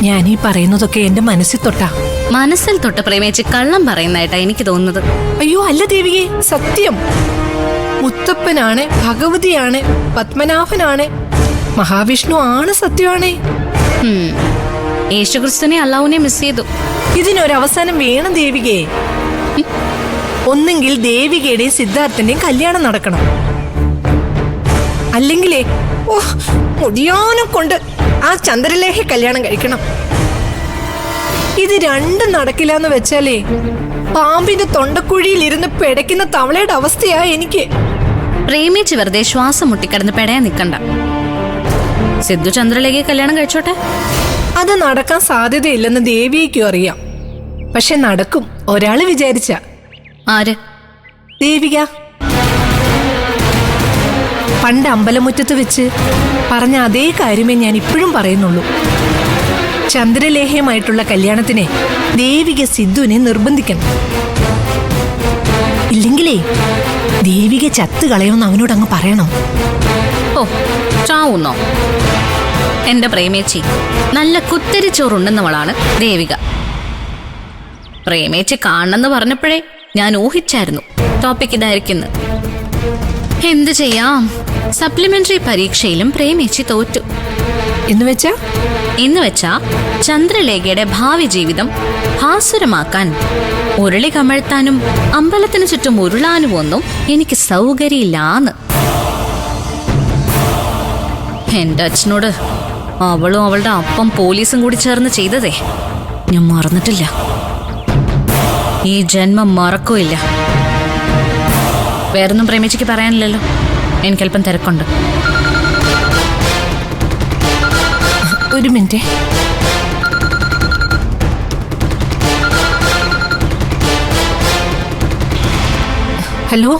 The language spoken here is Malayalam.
ഞാൻ ഈ പറയുന്നതൊക്കെ എന്റെ മനസ്സിൽ തൊട്ടാ. മനസ്സിൽ തൊട്ട് പ്രേമിച്ച് കള്ളം പറയുന്നതായിട്ടാ എനിക്ക് തോന്നുന്നത്. അയ്യോ അല്ല ദേവികെ, സത്യം. മുത്തപ്പനാണ്, ഭഗവതിയാണ്, പത്മനാഭനാണ്, മഹാവിഷ്ണു ആണ്, സത്യമാണ്. യേശുക്രിസ്തുനെ അള്ളാഹുവിനെ മിസ് ചെയ്തു. ഇതിനൊരവസാനം വേണം ദേവികയെ. ഒന്നെങ്കിൽ ദേവികയുടെയും സിദ്ധാർത്ഥന്റെയും കല്യാണം നടക്കണം, അല്ലെങ്കിലേ മുടിയാനും കൊണ്ട് ആ ചന്ദ്രലേഖ കല്യാണം കഴിക്കണം. ഇത് രണ്ടും നടക്കില്ല എന്ന് വെച്ചാലേ പാമ്പിന്റെ തൊണ്ടക്കുഴിയിൽ ഇരുന്ന് പെടയ്ക്കുന്ന തവളയുടെ അവസ്ഥയാ എനിക്ക്. പ്രേമിച്ച് വെറുതെ ശ്വാസം മുട്ടിക്കിടന്ന് പെടയാൻ നിൽക്കണ്ട. സിദ്ധു ചന്ദ്രലേഖയെ കല്യാണം കഴിച്ചോട്ടെ. അത് നടക്കാൻ സാധ്യതയില്ലെന്ന് ദേവിയേക്കും അറിയാം. പക്ഷെ നടക്കും, ഒരാള് വിചാരിച്ച. ആര്? ദേവിക. പണ്ട് അമ്പലമുറ്റത്ത് വെച്ച് പറഞ്ഞ അതേ കാര്യമേ ഞാൻ ഇപ്പോഴും പറയുന്നുള്ളൂ. ചന്ദ്രലേഖയുമായിട്ടുള്ള കല്യാണത്തിനെ ദേവിക സിദ്ധുവിനെ നിർബന്ധിക്കണം. ഇല്ലെങ്കിലേ ദേവിക ചത്ത് കളയുമെന്ന് അവനോട് അങ്ങ് പറയണം. ഓ, ചാവുന്നോ? എന്റെ പ്രേമേച്ചി നല്ല കുത്തരിച്ചോറുണ്ടെന്നവളാണ് ദേവിക. പ്രേമേച്ചി കാണണമെന്ന് പറഞ്ഞപ്പോഴേ ഞാൻ ഊഹിച്ചായിരുന്നു ടോപ്പിക് ഇതായിരിക്കുന്നു. എന്ത് ചെയ്യാം, സപ്ലിമെന്ററി പരീക്ഷയിലും പ്രേമേച്ചി തോറ്റു. എന്നുവെച്ചാ ചന്ദ്രലേഖയുടെ ഭാവി ജീവിതം ഭാസുരമാക്കാൻ ഉരുളി കമഴ്ത്താനും അമ്പലത്തിന് ചുറ്റും ഉരുളാനും ഒന്നും എനിക്ക് സൗകര്യമില്ലാന്ന്. എന്റെ അച്ഛനോട് അവളും അവളുടെ അപ്പം പോലീസും കൂടി ചേർന്ന് ചെയ്തതേ ഞാൻ മറന്നിട്ടില്ല. ഈ ജന്മം മറക്കുകയില്ല. വേറൊന്നും പ്രേമിച്ചിക്ക് പറയാനില്ലല്ലോ. എനിക്കല്പം തിരക്കുണ്ട്. ഒരു മിനിറ്റ്. ഹലോ